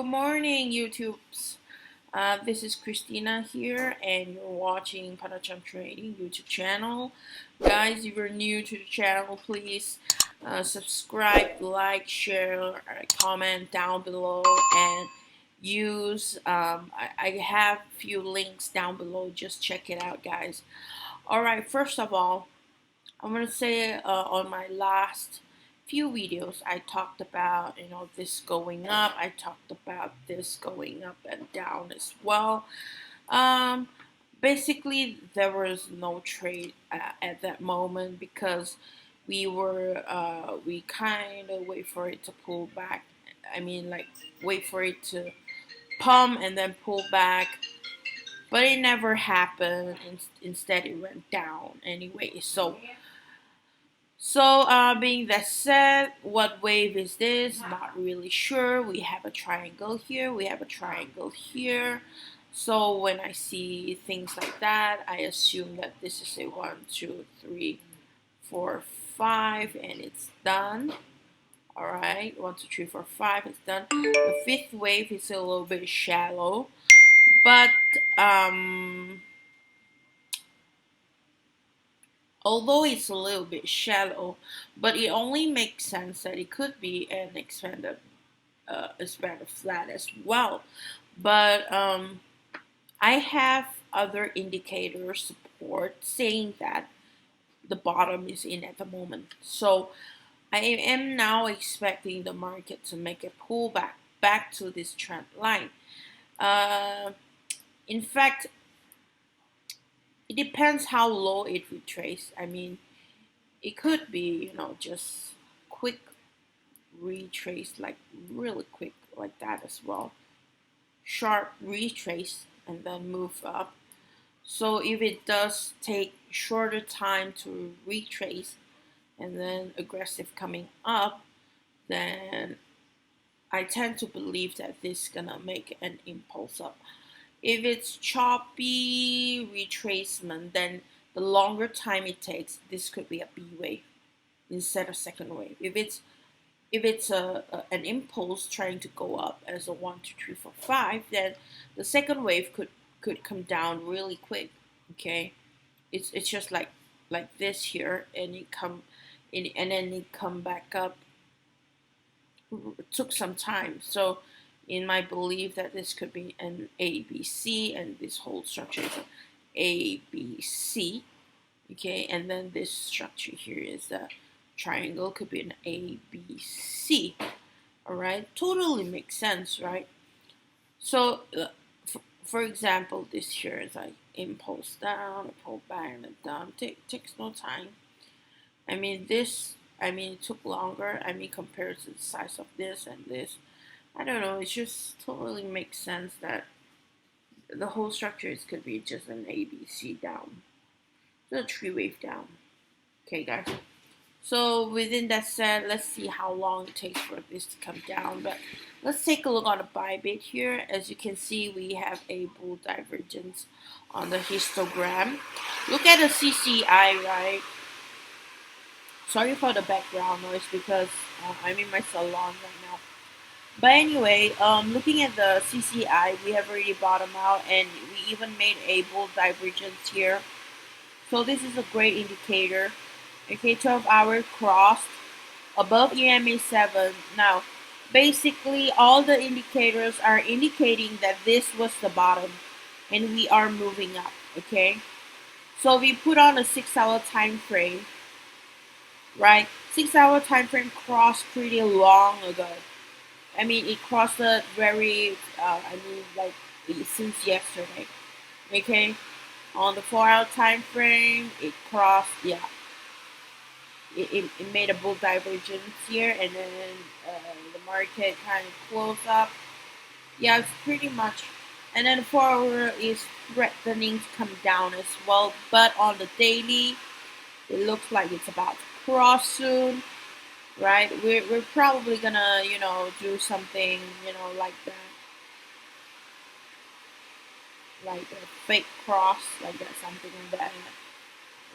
Good morning, YouTubes. This is Christina here, and you're watching Panacham Trading YouTube channel. Guys, if you're new to the channel, please subscribe, like, share, comment down below, and use. I have a few links down below. Just check it out, guys. All right. First of all, I'm gonna say on my last few videos I talked about this going up. I talked about this going up and down as well. um Basically there was no trade at that moment because we kind of wait for it to pull back. I mean, like, wait for it to pump and then pull back, but it never happened. Instead it went down anyway. Being that said, what wave is this? Not really sure. We have a triangle here. We have a triangle here. So when I see things like that, I assume that this is a 1, 2, 3, 4, 5, and it's done. All right, 1, 2, 3, 4, 5. It's done. The fifth wave is a little bit shallow, but although it's a little bit shallow, but it only makes sense that it could be an expanded flat as well. But I have other indicator support saying that the bottom is in at the moment. So I am now expecting the market to make a pullback back to this trend line. In fact, it depends how low it retraces. I mean, it could be, just quick retrace, like really quick, like that as well. Sharp retrace and then move up. So if it does take shorter time to retrace and then aggressive coming up, then I tend to believe that this is gonna make an impulse up. If it's choppy retracement, then the longer time it takes, this could be a B wave instead of second wave. If it's an impulse trying to go up as a 1, 2, 3, 4, 5, then the second wave could come down really quick. Okay, it's just like this here, and it come in, and then it come back up. It took some time. So in my belief that this could be an ABC, and this whole structure is an ABC. Okay, and then this structure here is a triangle, could be an ABC. All right, totally makes sense, right? So for example, this here is like impulse down, pull back, and down. Takes no time. I mean, it took longer. I mean, compared to the size of this and this, I don't know. It just totally makes sense that the whole structure could be just an ABC down, the 3-wave down. Okay, guys. So within that said, let's see how long it takes for this to come down. But let's take a look on the Bybit here. As you can see, we have a bull divergence on the histogram. Look at the CCI, right? Sorry for the background noise because I'm in my salon right now. But anyway, looking at the CCI, we have already bottomed out, and we even made a bull divergence here. So this is a great indicator. Okay, 12-hour crossed above EMA 7. Now, basically, all the indicators are indicating that this was the bottom, and we are moving up. Okay, so we put on a 6-hour time frame, right? 6-hour time frame crossed pretty long ago. I mean, it crossed it very, like since yesterday. Okay, on the 4-hour time frame, it crossed, yeah. It made a bull divergence here, and then the market kind of closed up. Yeah, it's pretty much. And then the 4-hour is threatening to come down as well. But on the daily, it looks like it's about to cross soon. Right, we're probably gonna do something like that, like a fake cross, like that, something like that,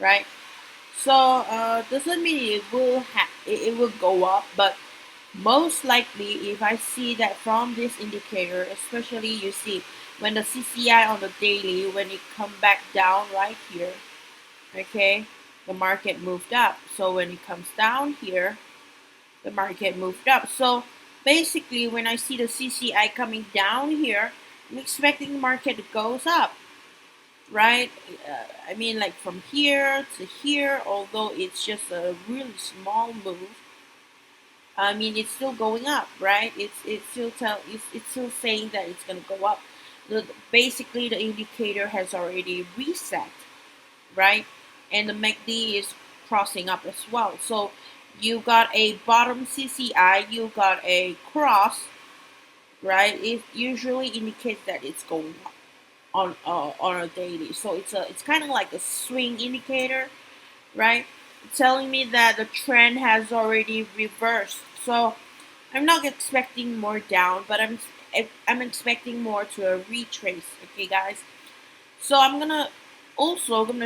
right? So doesn't mean it will go up, but Most likely, if I see that from this indicator, especially you see when the CCI on the daily, when it come back down right here, okay, the market moved up. So when it comes down here, the market moved up. So basically, when I see the CCI coming down here, I'm expecting the market to goes up, right? I mean, like from here to here, although it's just a really small move, I mean, it's still going up, right? It's still saying that it's gonna go up. Basically, the indicator has already reset, right? And the MACD is crossing up as well. So you got a bottom CCI, you got a cross, right? It usually indicates that it's going up on a daily. So it's kind of like a swing indicator, right? Telling me that the trend has already reversed. So I'm not expecting more down, but I'm expecting more to a retrace. Okay, guys. So I'm gonna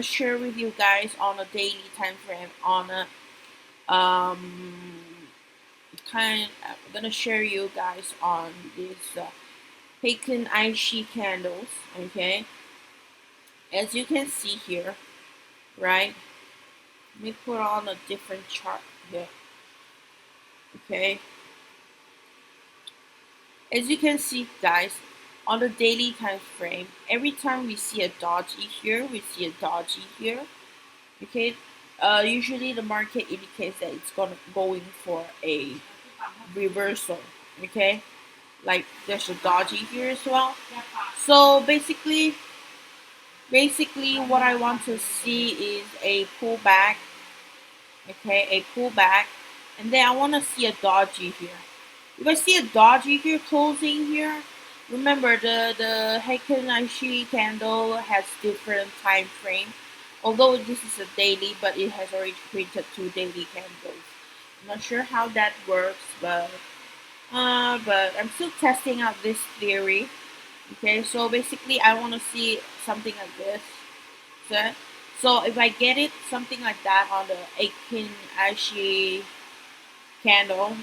share with you guys on a daily time frame on a I'm gonna share you guys on this Heiken Aishi candles. Okay, as you can see here, right? Let me put on a different chart here. Okay, as you can see, guys, on the daily time frame, every time we see a doji here, we see a doji here. Okay, usually the market indicates that it's going for a reversal. Okay, like there's a doji here as well. So basically, what I want to see is a pullback. Okay, a pullback, and then I want to see a doji here. If I see a doji here closing here, remember the Heiken Aishi candle has different time frame. Although this is a daily, but it has already created 2 daily candles. I'm not sure how that works, but I'm still testing out this theory. Okay, so basically I want to see something like this. Okay? So if I get it, something like that on the Heiken Aishi candle,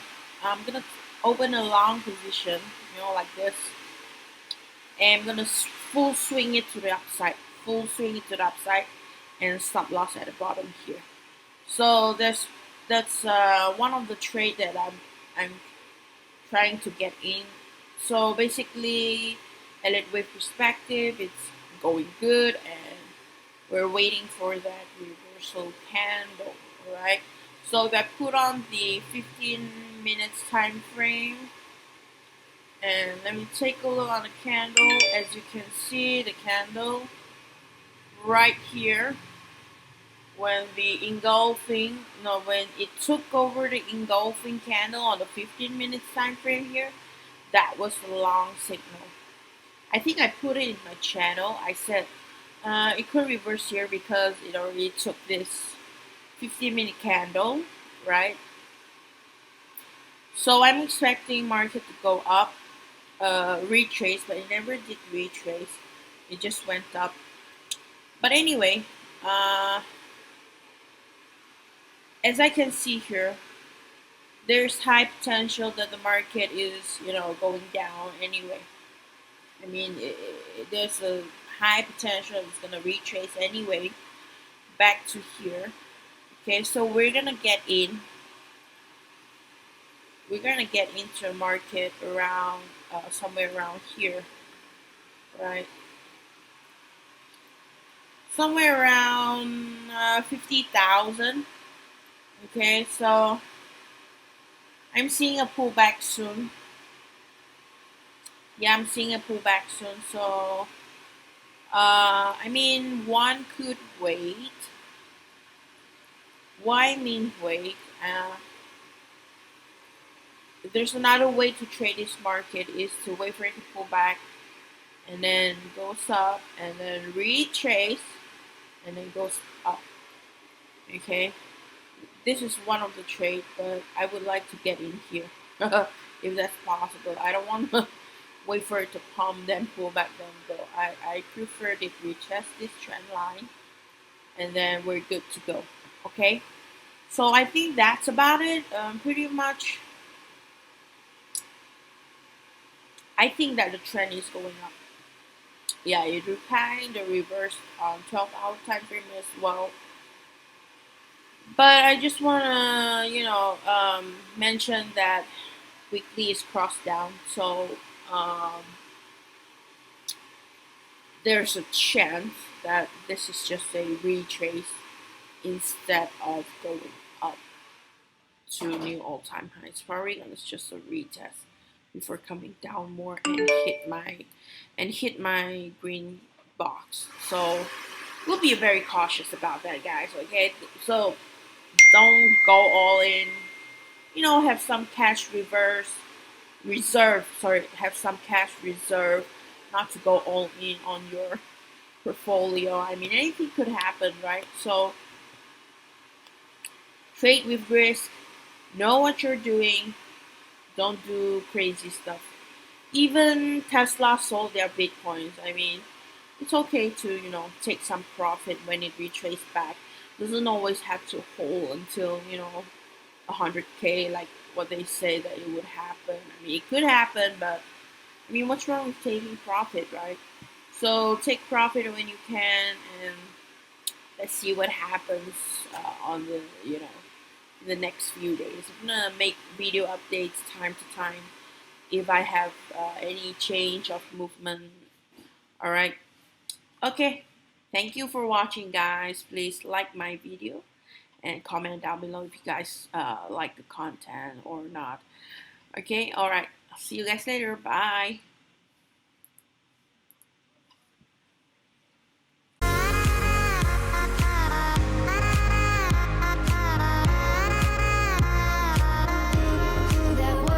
I'm gonna open a long position, like this, and I'm gonna full swing it to the upside, and stop loss at the bottom here. So that's one of the trade that I'm trying to get in. So basically, Elliot wave perspective, it's going good, and we're waiting for that reversal candle, right? So if I put on the 15 minutes time frame, and let me take a look on the candle. As you can see, the candle right here, when when it took over the engulfing candle on the 15 minutes time frame here, that was a long signal. I think I put it in my channel. I said it could reverse here because it already took this 15-minute candle, right? So I'm expecting market to go up, retrace, but it never did retrace. It just went up. But anyway, uh, as I can see here, there's high potential that the market is, going down anyway. I mean, there's a high potential it's gonna retrace anyway back to here. Okay, so we're gonna get in. We're gonna get into a market around somewhere around here, right? Somewhere around 50,000. Okay, so I'm seeing a pullback soon. Yeah, I'm seeing a pullback soon. So, I mean, one could wait. Why mean wait? There's another way to trade this market is to wait for it to pull back and then goes up and then retrace and then goes up. Okay, this is one of the trades, but I would like to get in here if that's possible. I don't want to wait for it to pump, then pull back, then go. I prefer if we test this trend line and then we're good to go. Okay, so I think that's about it. Pretty much I think that the trend is going up. Yeah, it kind of reversed on 12-hour time frame as well. But I just wanna, mention that weekly is crossed down, so um, there's a chance that this is just a retrace instead of going up to new all-time highs. Probably gonna just a retest before coming down more and hit my green box. So we'll be very cautious about that, guys. Okay, so don't go all in. Have some cash reserve. Sorry, have some cash reserve, not to go all in on your portfolio. I mean, anything could happen, right? So trade with risk. Know what you're doing. Don't do crazy stuff. Even Tesla sold their bitcoins. I mean, it's okay to take some profit when it retraced back. Doesn't always have to hold until 100K like what they say that it would happen. I mean, it could happen, but I mean, what's wrong with taking profit, right? So take profit when you can, and let's see what happens on the next few days. I'm gonna make video updates time to time if I have any change of movement. All right. Okay. Thank you for watching, guys. Please like my video and comment down below if you guys like the content or not. Okay. All right. I'll see you guys later. Bye.